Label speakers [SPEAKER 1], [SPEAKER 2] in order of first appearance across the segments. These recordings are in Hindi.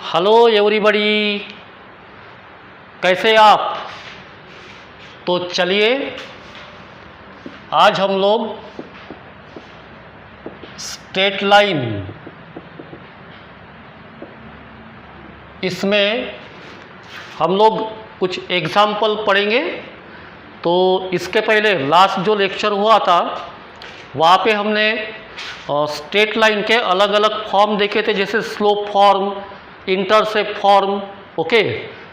[SPEAKER 1] हेलो एवरीबॉडी, कैसे आप। तो चलिए आज हम लोग स्ट्रेट लाइन, इसमें हम लोग कुछ एग्जाम्पल पढ़ेंगे। तो इसके पहले लास्ट जो लेक्चर हुआ था वहाँ पे हमने स्ट्रेट लाइन के अलग अलग फॉर्म देखे थे, जैसे slope form, intercept form. Okay,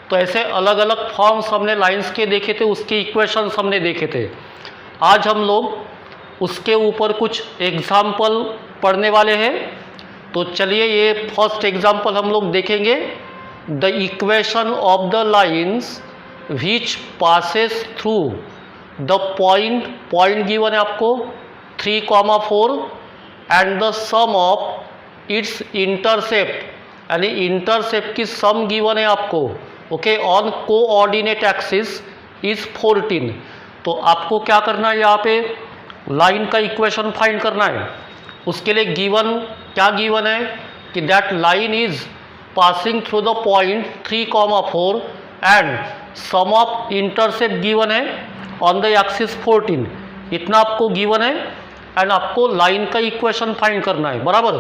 [SPEAKER 1] तो ऐसे अलग अलग फॉर्म्स हमने लाइंस के देखे थे, उसके इक्वेशंस हमने देखे थे। आज हम लोग उसके ऊपर कुछ एग्जाम्पल पढ़ने वाले हैं। तो चलिए ये फर्स्ट एग्जाम्पल हम लोग देखेंगे। The equation of the lines which passes through the point given है आपको 3,4 and the sum of its intercept, यानी इंटरसेप्ट की सम गिवन है आपको। Okay, on coordinate axis is 14। तो आपको क्या करना है, यहाँ पे लाइन का इक्वेशन फाइंड करना है। उसके लिए गिवन क्या गिवन है कि that line is passing through the point 3,4 and sum of intercept given है ऑन द एक्सिस 14। इतना आपको गिवन है एंड आपको लाइन का इक्वेशन फाइंड करना है, बराबर।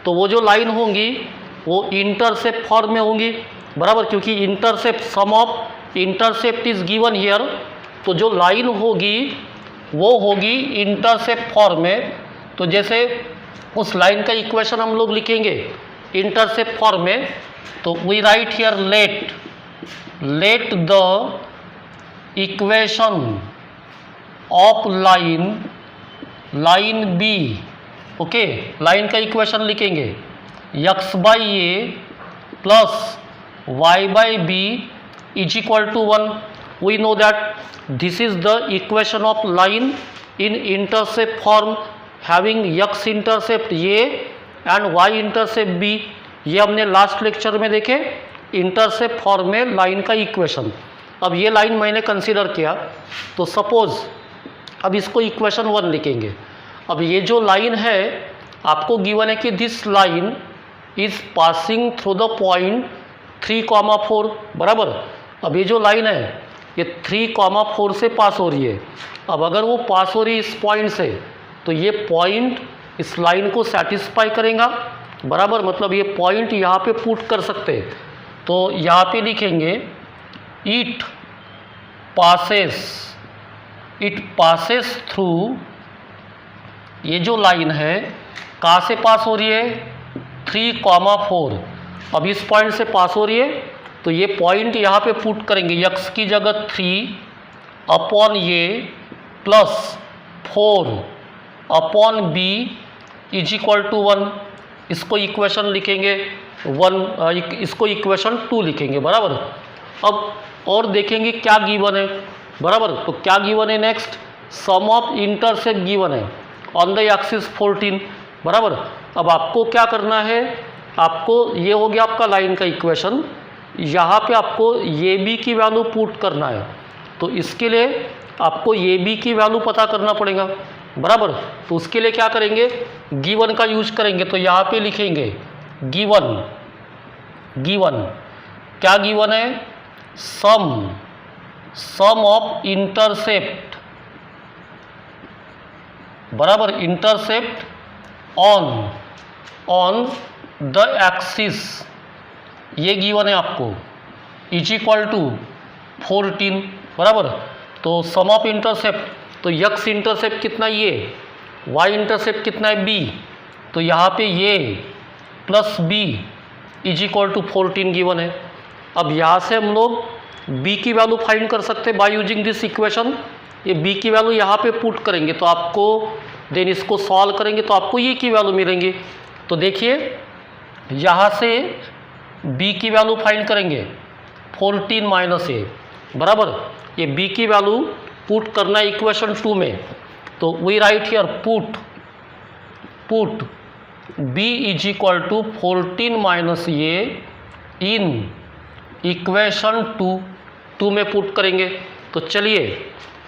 [SPEAKER 1] तो वो जो लाइन होंगी वो इंटरसेप्ट फॉर्म में होंगी, बराबर, क्योंकि intercept, sum of intercept is given here. तो जो लाइन होगी वो होगी इंटरसेप्ट फॉर्म में। तो जैसे उस लाइन का इक्वेशन हम लोग लिखेंगे इंटरसेप्ट फॉर्म में, तो we write here let the equation of line be. Okay, line का इक्वेशन लिखेंगे x by A plus y by B is equal to 1। We know that this is the equation of line in intercept form having x intercept A and y intercept B. ये हमने लास्ट लेक्चर में देखे, इंटरसेप्ट फॉर्म में लाइन का इक्वेशन। अब ये लाइन मैंने कंसीडर किया, तो सपोज अब इसको इक्वेशन 1 लिखेंगे। अब ये जो लाइन है आपको गिवन है कि this line is passing through the point 3,4, बराबर। अब ये जो लाइन है ये 3,4 से पास हो रही है। अब अगर वो पास हो रही है इस पॉइंट से, तो ये पॉइंट इस लाइन को सेटिस्फाई करेगा, बराबर। मतलब ये पॉइंट यहाँ पे पुट कर सकते हैं। तो यहाँ पे लिखेंगे इट पासेस थ्रू, ये जो लाइन है कहाँ से पास हो रही है 3,4। अब इस पॉइंट से पास हो रही है, तो ये पॉइंट यहाँ पे पुट करेंगे, x की जगह 3 upon A plus 4 upon B is equal to 1। इसको इक्वेशन लिखेंगे 1, इसको इक्वेशन 2 लिखेंगे, बराबर। अब और देखेंगे क्या गिवन है, बराबर। तो क्या गिवन है next, sum of intercept given है ऑन द एक्सिस 14, बराबर। अब आपको क्या करना है, आपको ये हो गया आपका लाइन का इक्वेशन। यहाँ पे आपको ये बी की वैल्यू पुट करना है। तो इसके लिए आपको ये बी की वैल्यू पता करना पड़ेगा, बराबर। तो उसके लिए क्या करेंगे, गिवन का यूज करेंगे। तो यहाँ पे लिखेंगे गिवन क्या गिवन है, सम ऑफ इंटरसेप्ट, बराबर, इंटरसेप्ट ऑन द एक्सिस, ये गिवन है आपको, इज इक्वल टू 14, बराबर। तो सम ऑफ इंटरसेप्ट, तो x इंटरसेप्ट कितना ये, y इंटरसेप्ट कितना है b, तो यहाँ पे A plus b is equal to 14 given है। अब यहाँ से हम लोग b की वैल्यू फाइंड कर सकते हैं बाय यूजिंग दिस इक्वेशन। ये b की वैल्यू यहाँ पे पुट करेंगे तो आपको, देन इसको सॉल्व करेंगे तो आपको ये की वैल्यू मिलेंगी। तो देखिए यहाँ से b की वैल्यू फाइंड करेंगे 14 माइनस ए, बराबर। ये b की वैल्यू पुट करना है इक्वेशन 2 में। तो we write here put b is equal to 14 minus A in equation 2 में पुट करेंगे। तो चलिए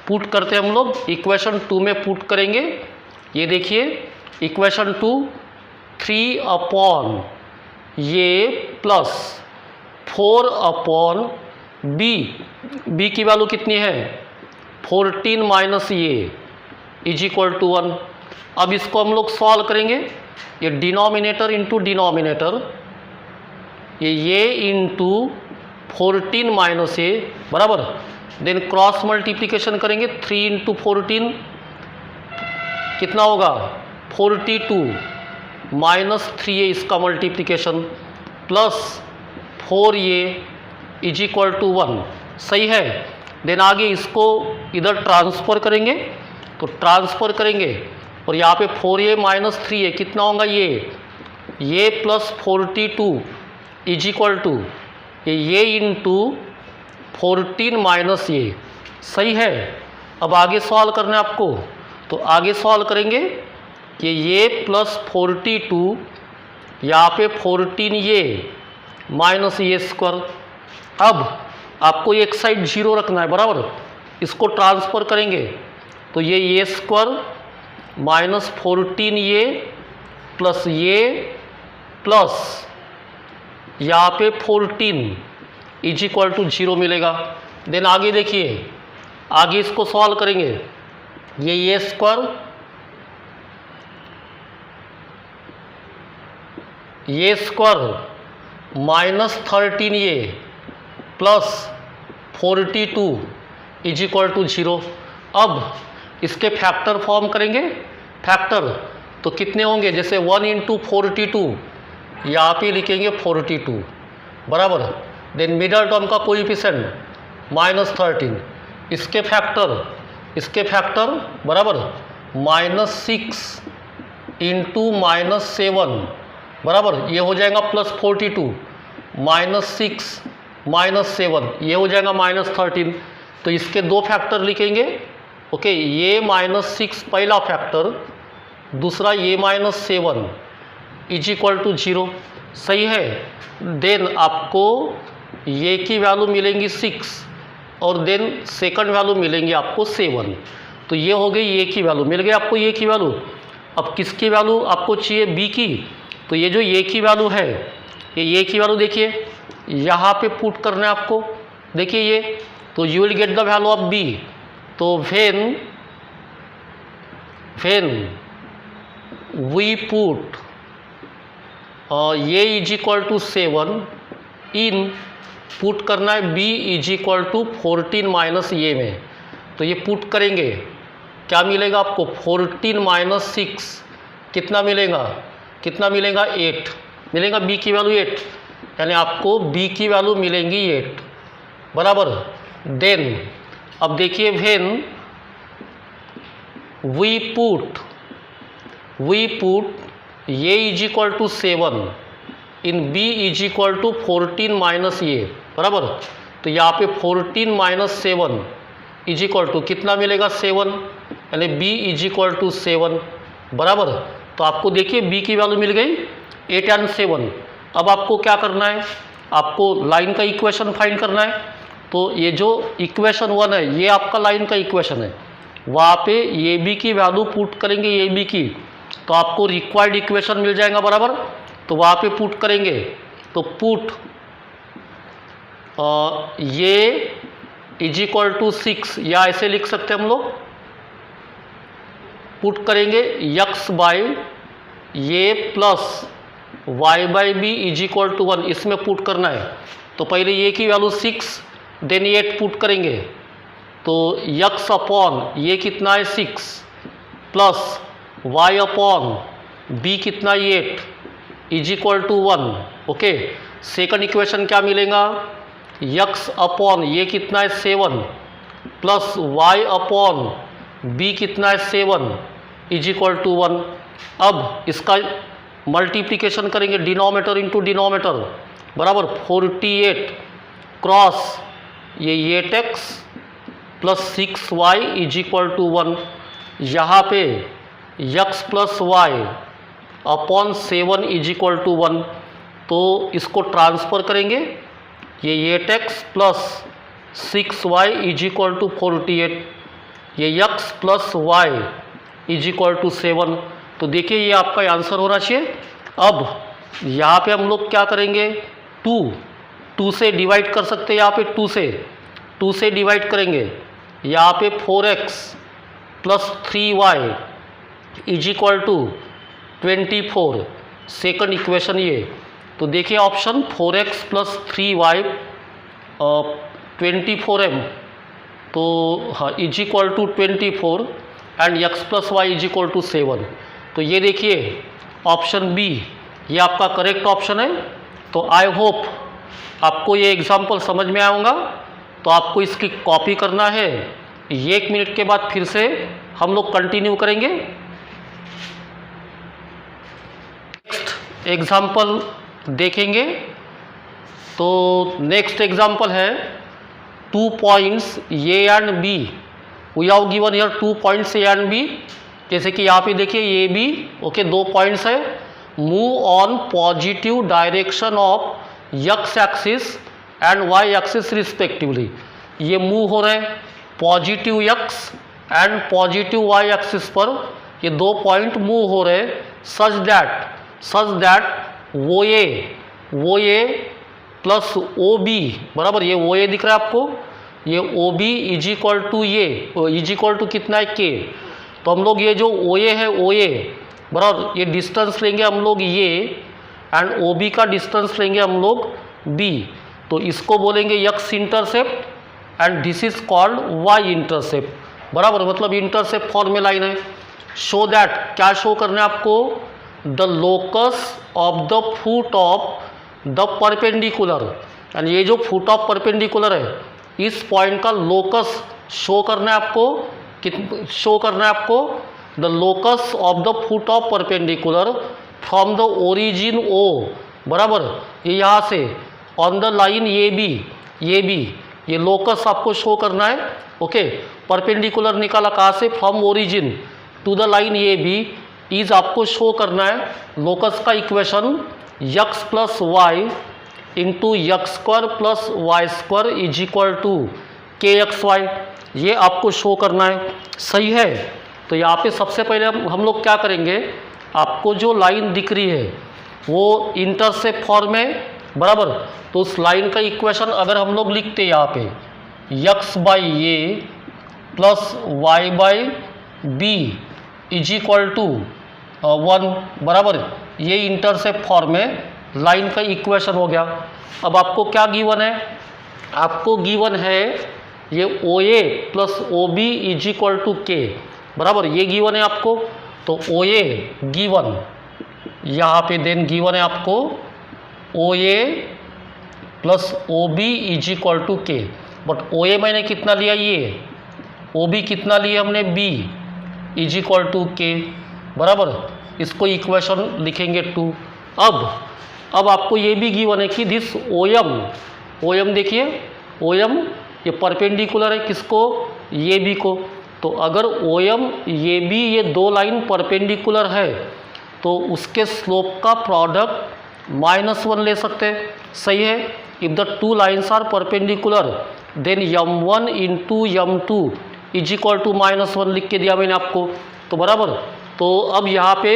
[SPEAKER 1] पुट करते हैं हम लोग, इक्वेशन 2 में पुट करेंगे। ये देखिए equation 2, 3 upon A plus 4 upon B, B की वैल्यू कितनी है 14 माइनस ये इज इक्वल टू 1। अब इसको हम लोग सॉल्व करेंगे, ये डिनोमिनेटर इंटू डिनोमिनेटर, ये इंटू 14 माइनस ए बराबर, देन क्रॉस मल्टीप्लिकेशन करेंगे 3 इंटू 14 कितना होगा 42 माइनस 3a इसका multiplication plus 4a is equal to 1, सही है। देन आगे इसको इधर ट्रांसफ़र करेंगे, तो ट्रांसफ़र करेंगे और यहाँ पे 4a माइनस 3a कितना होगा ये प्लस 42 इज इक्वल टू ये इंटू 14 माइनस ये, सही है। अब आगे सॉल्व करना है आपको, तो आगे सॉल्व करेंगे कि ये प्लस 42 यहाँ पे 14 ये माइनस ये स्क्वायर। अब आपको एक साइड 0 रखना है बराबर, इसको ट्रांसफ़र करेंगे तो ये स्क्वायर माइनस 14 ये प्लस ये प्लस यहाँ पे 14 इज इक्वल टू 0 मिलेगा। देन आगे देखिए, आगे इसको सॉल्व करेंगे, ये स्क्वायर माइनस 13 ये प्लस 42 इज इक्वल टू 0। अब इसके फैक्टर फॉर्म करेंगे, फैक्टर तो कितने होंगे, जैसे 1 इंटू 42 यहाँ पे लिखेंगे 42 बराबर, देन मिडल टर्म का कोएफिशिएंट माइनस 13, इसके फैक्टर बराबर माइनस 6 इंटू माइनस 7 बराबर, ये हो जाएगा प्लस 42 माइनस 6 माइनस 7 ये हो जाएगा माइनस 13। तो इसके दो फैक्टर लिखेंगे, ओके, ये माइनस 6 पहला फैक्टर, दूसरा ये माइनस 7 इज इक्वल टू 0, सही है। देन आपको ये की वैल्यू मिलेंगी 6 और देन सेकंड वैल्यू मिलेंगी आपको 7। तो ये हो गई ये की वैल्यू, मिल गई आपको ये की वैल्यू। अब किसकी वैल्यू आपको चाहिए बी की, तो ये जो ये की वैल्यू है, ये की वैल्यू देखिए यहाँ पे पुट करना है आपको, देखिए ये, तो you will get the value of B. तो when we put A is equal to 7 in, put करना है b is equal to 14 minus A में, तो ये पुट करेंगे क्या मिलेगा आपको 14 माइनस 6 कितना मिलेगा 8 मिलेगा, b की वैल्यू 8, यानी आपको b की वैल्यू मिलेंगी 8 बराबर। देन अब देखिए when we put A is equal to 7 in b is equal to 14 minus A बराबर, तो यहाँ पे 14 माइनस 7 इज इक्वल टू कितना मिलेगा 7, यानी b इज इक्वल टू 7 बराबर। तो आपको देखिए b की वैल्यू मिल गई 8 एंड 7। अब आपको क्या करना है, आपको लाइन का इक्वेशन फाइंड करना है। तो ये जो इक्वेशन 1 है ये आपका लाइन का इक्वेशन है, वहाँ पे ये बी की वैल्यू पुट करेंगे ये बी की, तो आपको रिक्वायर्ड इक्वेशन मिल जाएगा बराबर। तो वहाँ पे पुट करेंगे, तो put A is equal to 6, या ऐसे लिख सकते हैं हम लोग, पुट करेंगे x by A plus y by B is equal to 1, इसमें पुट करना है। तो पहले ये की वैल्यू 6 देन 8 पुट करेंगे, तो x अपॉन ये कितना है 6 प्लस y अपॉन b कितना 8 is equal to 1, okay. Second equation क्या मिलेगा, x अपॉन ये कितना है 7 प्लस y अपॉन b कितना है 7 इज इक्वल टू 1। अब इसका मल्टीप्लिकेशन करेंगे डिनोमिनेटर इंटू डिनोमिनेटर बराबर 48 क्रॉस ये 8x plus 6y is equal to 1। यहाँ पे x plus Y upon 7 is equal to 1, तो इसको ट्रांसफ़र करेंगे, ये 8x plus 6y is equal to 48, ये x plus Y is equal to 7। तो देखिए ये आपका आंसर होना चाहिए। अब यहाँ पे हम लोग क्या करेंगे 2 2 से डिवाइड कर सकते हैं, यहाँ पे 2 से डिवाइड करेंगे, यहाँ पे 4x plus 3y is equal to 24, second equation ये। तो देखिए option 4x plus 3y 24m, तो हाँ is equal to 24 and x plus Y is equal to 7। तो ये देखिए ऑप्शन बी ये आपका करेक्ट ऑप्शन है। तो आई होप आपको ये एग्जाम्पल समझ में आऊँगा। तो आपको इसकी कॉपी करना है, 1 मिनट के बाद फिर से हम लोग कंटिन्यू करेंगे। नेक्स्ट एग्जाम्पल देखेंगे। तो नेक्स्ट एग्जाम्पल है 2 points A and B. We have given here 2 points A and B. जैसे कि यहाँ पे देखिए ए बी, ओके 2 पॉइंट्स है। Move on positive direction of x axis and y axis respectively. ये मूव हो रहे हैं positive x and positive y axis पर, ये 2 पॉइंट मूव हो रहे हैं सच दैट वो ए प्लस ओ बी बराबर, ये ओ ए दिख रहा है आपको, ये O B is equal to ये इज इक्वल टू कितना है के। तो हम लोग ये जो ओ ए है ओ ए बराबर, ये डिस्टेंस लेंगे हम लोग ये एंड ओ बी का डिस्टेंस लेंगे हम लोग बी। तो इसको बोलेंगे x intercept and this is called y intercept बराबर, मतलब इंटरसेप्ट फॉर्म में लाइन है। शो दैट, क्या शो करना है आपको, the locus of the foot of the perpendicular, and ये जो फुट ऑफ परपेंडिकुलर है इस पॉइंट का लोकस शो करना है आपको। शो करना है आपको the locus of the foot of perpendicular from the origin O बराबर, ये यहाँ से on the line A B, ये लोकस आपको शो करना है। ओके, परपेंडिकुलर निकाला कहाँ से, from origin to the line A B is आपको शो करना है लोकस का equation x plus y into x square plus y square is equal to k x y, ये आपको शो करना है। सही है। तो यहाँ पे सबसे पहले हम लोग क्या करेंगे, आपको जो लाइन दिख रही है वो इंटरसेप्ट फॉर्म में बराबर, तो उस लाइन का इक्वेशन अगर हम लोग लिखते हैं यहाँ पे x by A plus y by B is equal to 1 बराबर, ये इंटरसेप्ट फॉर्म में लाइन का इक्वेशन हो गया। अब आपको क्या गिवन है, आपको गिवन है ये O A plus O B is equal to के बराबर, ये गिवन है आपको। तो ओ ए गिवन, यहाँ पे देन गिवन है आपको O A plus O B is equal to K, but O A मैंने कितना लिया, ये ओ बी कितना लिया हमने बी इज इक्वल टू के बराबर, इसको इक्वेशन लिखेंगे 2। अब आपको ये भी गिवन है कि दिस ओ एम देखिए ओ एम ये परपेंडिकुलर है किसको, ये बी को। तो अगर ओ एम ये बी ये 2 लाइन परपेंडिकुलर है तो उसके स्लोप का प्रोडक्ट -1 ले सकते हैं। सही है। If the 2 lines are perpendicular then m1 into m2 is equal to -1 लिख के दिया मैंने आपको, तो बराबर। तो अब यहाँ पे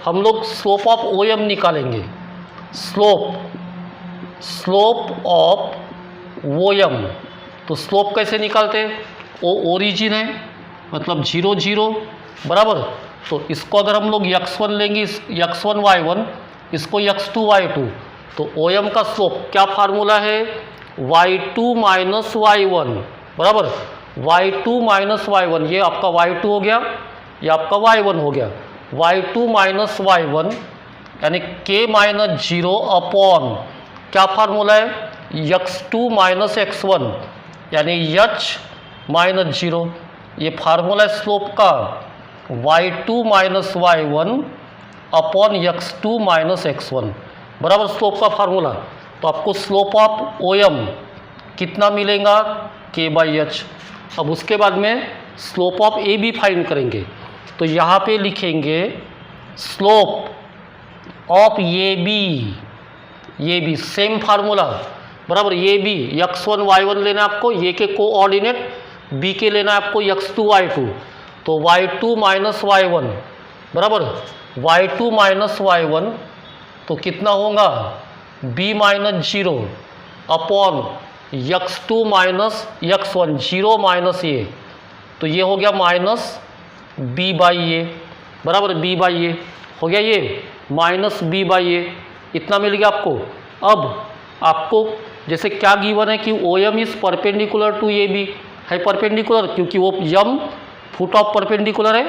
[SPEAKER 1] हम लोग स्लोप ऑफ ओ एम निकालेंगे, स्लोप ऑफ ओ एम। तो स्लोप कैसे निकालते हैं, ओ ओरिजिन है मतलब 0 0 बराबर, तो इसको अगर हम लोग x1 लेंगे x1 y1, इसको x2 y2, तो ओ एम का स्लोप क्या फार्मूला है, y2 माइनस y1 बराबर, y2 माइनस y1, ये आपका y2 हो गया, ये आपका y1 हो गया। y2 माइनस y1 यानी k माइनस 0 अपॉन क्या फार्मूला है, x2 माइनस x1 यानी h माइनस 0, ये फार्मूला है स्लोप का y2 minus y1 upon x2 minus x1 बराबर स्लोप का फार्मूला। तो आपको स्लोप ऑफ ओ एम कितना मिलेगा, k बाई एच। अब उसके बाद में slope of A B find करेंगे, तो यहाँ पे लिखेंगे slope of A B same formula बराबर, ए बी x1 y1 लेना है आपको, ये के कोऑर्डिनेट बी के लेना है आपको x2 y2, तो y2 माइनस y1 बराबर, y2 माइनस y1 तो कितना होगा b minus 0 upon x2 minus x1, 0 minus ये, तो ये हो गया माइनस b बाई ए, बराबर b बाई ए हो गया, ये माइनस b बाई ए, इतना मिल गया आपको। अब आपको जैसे क्या गिवन है कि O M is perpendicular to A B, है परपेंडिकुलर क्योंकि वो यम फुट ऑफ परपेंडिकुलर है,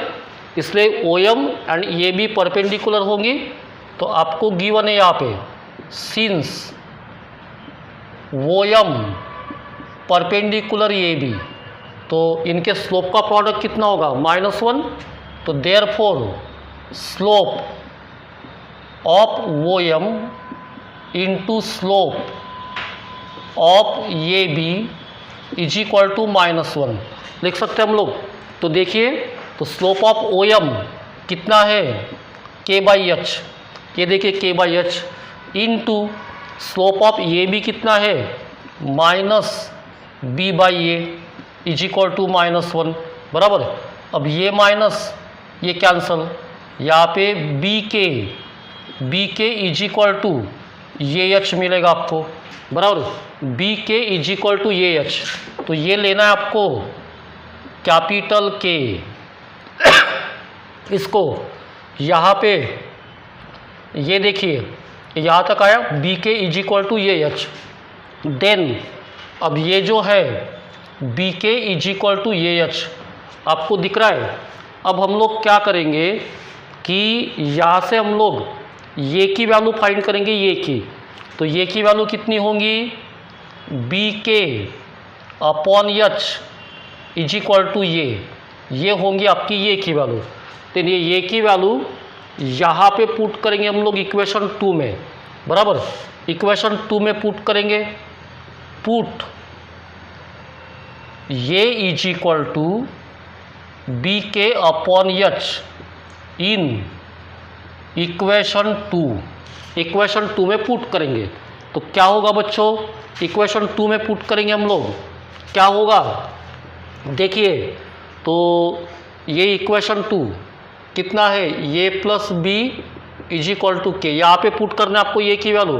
[SPEAKER 1] इसलिए O M and A B perpendicular होंगी। तो आपको गिवन है यहाँ पे since O M perpendicular A B, तो इनके स्लोप का प्रोडक्ट कितना होगा -1, तो therefore slope of O M into slope of A B is equal to -1 लिख सकते हैं हम लोग। तो देखिए, तो स्लोप ऑफ ओ एम कितना है k बाई एच, ये देखिए k by h, into slope of A B कितना है -b by a is equal to -1, बराबर। अब ये माइनस ये कैंसल, यहाँ पे बी के इज इक्वल टू ये एच मिलेगा आपको, बराबर। बी के इज इक्वल टू ये एच, तो ये लेना है आपको कैपिटल के, इसको यहाँ पे ये देखिए यहाँ तक आया बी के इज इक्वल टू ये एच। देन अब ये जो है बी के इज इक्वल टू ये एच आपको दिख रहा है। अब हम लोग क्या करेंगे कि यहाँ से हम लोग ये की वैल्यू फाइंड करेंगे, ये की, तो ये की वैल्यू कितनी होंगी b k upon h is equal to ये होंगी आपकी ये की वैल्यू। तो ये की वैल्यू यहाँ पे पुट करेंगे हम लोग इक्वेशन 2 में, बराबर। इक्वेशन 2 में पुट करेंगे, put A is equal to be k upon H in equation 2 में पुट करेंगे। तो क्या होगा बच्चों, इक्वेशन 2 में पुट करेंगे हम लोग, क्या होगा देखिए। तो ये इक्वेशन 2 कितना है, ये plus b is equal to k, यहाँ पे पुट करना है आपको ये की value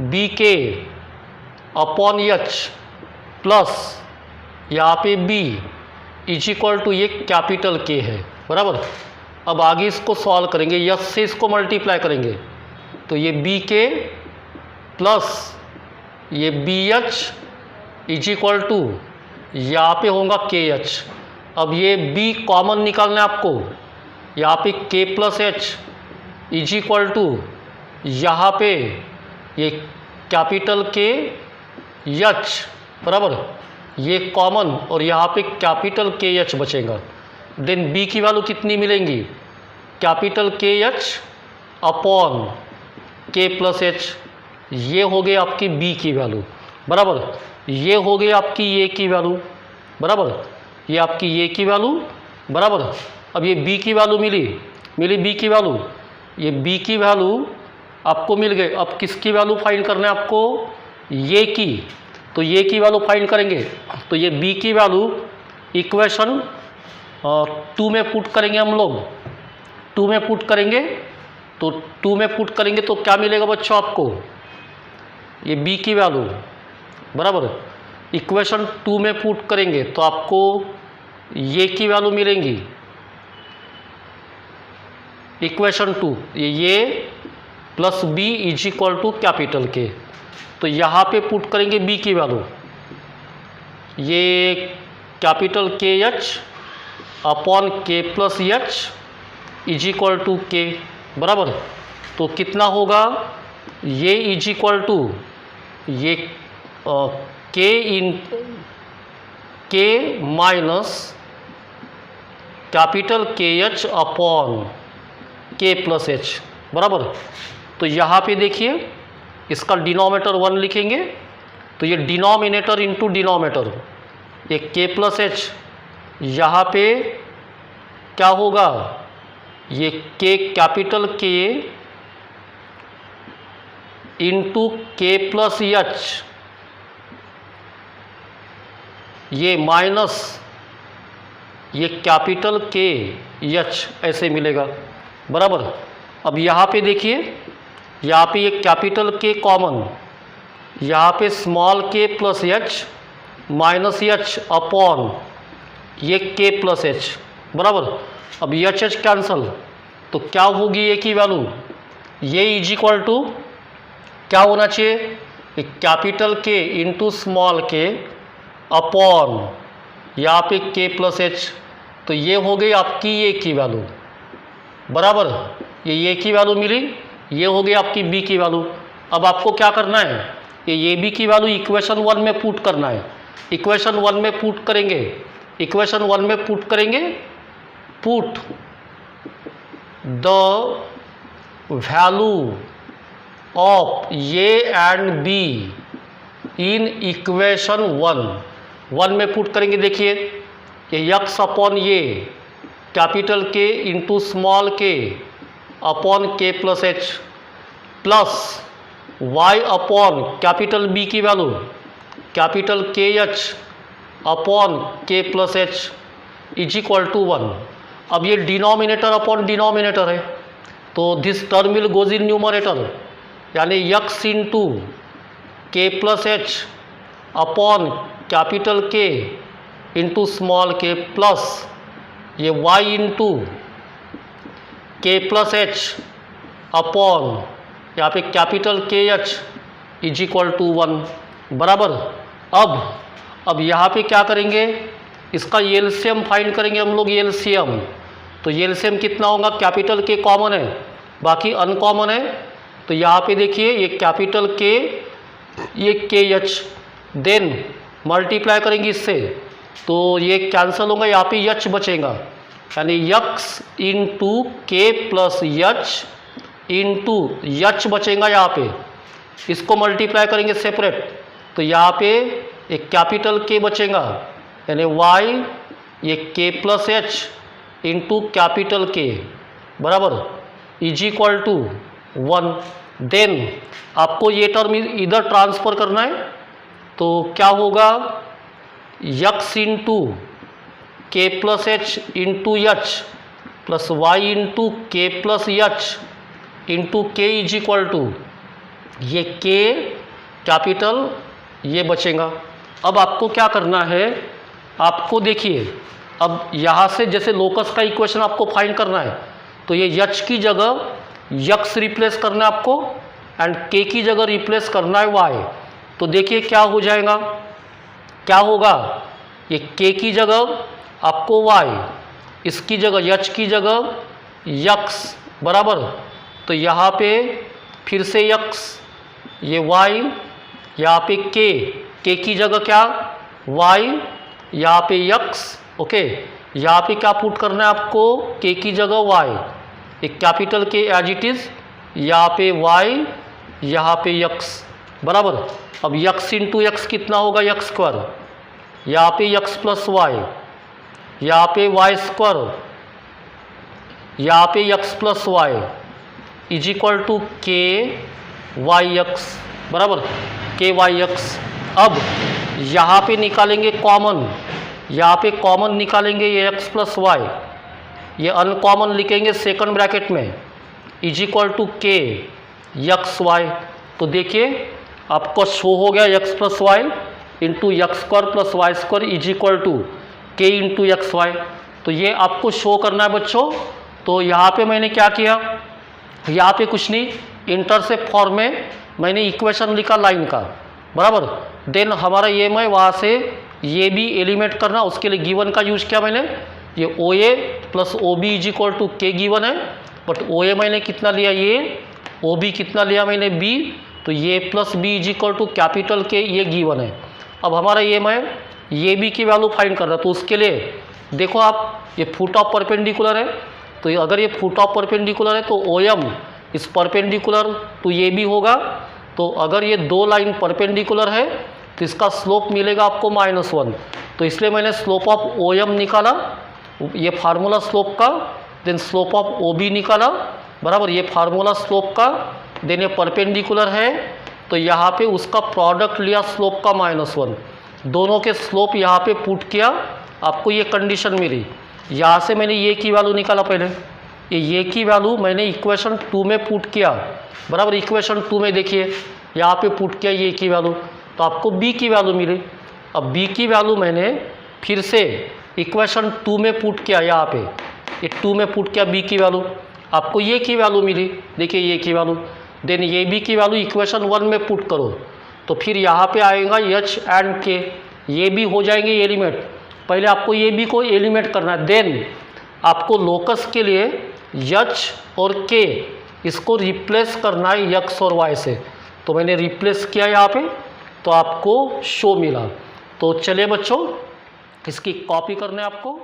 [SPEAKER 1] b k upon h plus यहाँ पे बी इज इक्वल टू ये कैपिटल के है, बराबर। अब आगे इसको सॉल्व करेंगे, यस से इसको मल्टीप्लाई करेंगे, तो ये बी के प्लस ये b h is equal to यहाँ पे होगा के एच। अब ये बी कॉमन निकालना है आपको, यहाँ पे k plus h is equal to यहाँ पे ये कैपिटल के एच, बराबर, ये कॉमन और यहाँ पे कैपिटल के एच बचेगा। देन बी की वैल्यू कितनी मिलेंगी, capital K h upon k plus H, ये हो गई आपकी बी की वैल्यू, बराबर। ये हो गई आपकी ये की वैल्यू, बराबर, ये आपकी ये की वैल्यू, बराबर। अब ये बी की वैल्यू मिली बी की वैल्यू, ये बी की वैल्यू आपको मिल गए। अब किसकी वैल्यू फाइंड करना है आपको, ये की, तो ये की वैल्यू फाइंड करेंगे। तो ये बी की वैल्यू इक्वेशन 2 में पुट करेंगे हम लोग, 2 में पुट करेंगे, तो 2 में पुट करेंगे तो क्या मिलेगा बच्चों आपको, ये बी की वैल्यू, बराबर। इक्वेशन 2 में पुट करेंगे तो आपको ये की वैल्यू मिलेंगी, इक्वेशन 2 ये plus b is equal to capital K. तो यहाँ पे पुट करेंगे बी की वैल्यू, ये capital K h upon k plus h is equal to के, बराबर। तो कितना होगा, ये इज इक्वल टू ये के इन के minus capital K h upon k plus H, बराबर। तो यहाँ पे देखिए इसका डिनोमिनेटर 1 लिखेंगे, तो ये डिनोमिनेटर इंटू डिनोमिनेटर, ये के प्लस एच, यहाँ पे क्या होगा, ये k capital K into k plus H, ये माइनस ये कैपिटल के एच ऐसे मिलेगा, बराबर। अब यहाँ पे देखिए, यहाँ पे ये कैपिटल के कॉमन, यहाँ पे स्मॉल के plus H minus H upon ये के प्लस एच बराबर। अब एच एच कैंसल, तो क्या होगी ए की वैल्यू, ये इज इक्वल टू क्या होना चाहिए, capital K into small k upon यहाँ पे के प्लस एच। तो ये हो गई आपकी ए की वैल्यू बराबर, ये ए की वैल्यू मिली, ये हो गई आपकी बी की वैल्यू। अब आपको क्या करना है, ये बी की वैल्यू इक्वेशन 1 में पुट करना है। इक्वेशन 1 में पुट करेंगे, इक्वेशन 1 में पुट करेंगे, put the value of a and b in equation 1 में पुट करेंगे। देखिए ये यक्स अपॉन ये capital K into small k upon k plus h plus Y upon capital B की value capital K h upon k plus h is equal to 1। अब ये डिनोमिनेटर अपॉन डिनोमिनेटर है, तो this term will goes in numerator, यानी x into k plus h upon capital K into small के प्लस ये Y into k plus h upon यहाँ पे capital K H is equal to 1 बराबर। अब यहाँ पे क्या करेंगे, इसका एलसीएम फाइंड करेंगे हम लोग, एलसीएम। तो एलसीएम कितना होगा, कैपिटल के कॉमन है, बाकी अनकॉमन है। तो यहाँ पे देखिए ये कैपिटल के, ये के एच, देन मल्टीप्लाई करेंगे इससे, तो ये कैंसिल होगा, यहाँ पे एच बचेगा, यानी x into k plus h into H बचेगा यहाँ पे। इसको मल्टीप्लाई करेंगे सेपरेट, तो यहाँ पे एक कैपिटल के बचेगा, यानी वाई ये के प्लस एच इंटू कैपिटल के बराबर इज इक्वल टू 1। देन आपको ये टर्म इधर ट्रांसफ़र करना है, तो क्या होगा, x into k plus h into h plus y into k plus h into k is equal to ये के कैपिटल ये बचेगा। अब आपको क्या करना है, आपको देखिए अब यहाँ से जैसे लोकस का इक्वेशन आपको फाइंड करना है, तो ये एच की जगह यक्स रिप्लेस करना है आपको एंड के की जगह रिप्लेस करना है वाई। तो देखिए क्या हो जाएगा, क्या होगा, ये के की जगह आपको वाई, इसकी जगह एच की जगह यक्स बराबर। तो यहाँ पे फिर से यक्स, ये वाई, यहाँ पे के की जगह क्या वाई, यहाँ पे यक्स, ओके। यहाँ पे क्या पुट करना है आपको, के की जगह वाई, एक कैपिटल के एज इट इज़, यहाँ पे वाई, यहाँ पे यक्स बराबर। अब यक्स इंटू यक्स कितना होगा, यक्स स्क्वायर, यहाँ पे यक्स प्लस वाई, यहाँ पे वाई स्क्वायर, यहाँ पे x plus Y is equal to k y x बराबर, के वाई एक्स। अब यहाँ पे निकालेंगे कॉमन, यहाँ पे कॉमन निकालेंगे ये एक्स प्लस वाई, ये अनकॉमन लिखेंगे सेकंड ब्रैकेट में is equal to k x y. तो देखिए आपको शो हो गया x plus y into x square plus y square is equal to k into x y. तो ये आपको शो करना है बच्चों। तो यहाँ पे मैंने क्या किया, यहाँ पे कुछ नहीं, इंटरसेप्ट फॉर्म में मैंने इक्वेशन लिखा लाइन का बराबर। देन हमारा ये मैं वहाँ से ये भी एलिमिनेट करना, उसके लिए गिवन का यूज किया मैंने, ये O A plus O B is equal to K given है, बट ओ ए मैंने कितना लिया ये, ओ बी कितना लिया मैंने बी, तो ये plus b is equal to capital K ये गिवन है। अब हमारा ये मैं ये बी की वैल्यू फाइंड कर रहा, तो उसके लिए देखो आप ये फुट ऑफ परपेंडिकुलर है, तो अगर ये फुट ऑफ परपेंडिकुलर है तो ओ एम इस परपेंडिकुलर टू ये भी होगा। तो अगर ये दो लाइन परपेंडिकुलर है तो इसका स्लोप मिलेगा आपको -1। तो इसलिए मैंने स्लोप ऑफ ओ एम निकाला, ये फार्मूला स्लोप का, then slope of O B निकाला बराबर, ये फार्मूला स्लोप का, देन ये परपेंडिकुलर है तो यहाँ पे उसका प्रोडक्ट लिया स्लोप का -1, दोनों के स्लोप यहाँ पे पुट किया, आपको ये कंडीशन मिली। यहाँ से मैंने ये की वैल्यू निकाला, पहले ये की वैल्यू मैंने इक्वेशन 2 में पुट किया बराबर। इक्वेशन 2 में देखिए यहाँ पे पुट किया ए की वैल्यू, तो आपको बी की वैल्यू मिली। अब बी की वैल्यू मैंने फिर से इक्वेशन 2 में पुट किया, यहाँ पे ये 2 में पुट किया बी की वैल्यू, आपको ये की वैल्यू मिली। देखिए ये की वैल्यू, देन ये बी की वैल्यू इक्वेशन 1 में पुट करो, तो फिर यहाँ पे आएगा एच एंड के, ये भी हो जाएंगे एलिमेंट। पहले आपको ये बी को एलिमेंट करना है, देन आपको लोकस के लिए एच और के इसको रिप्लेस करना है एक्स और वाई से। तो मैंने रिप्लेस किया यहाँ पे, तो आपको शो मिला। तो चलिए बच्चों, इसकी कॉपी करना है आपको।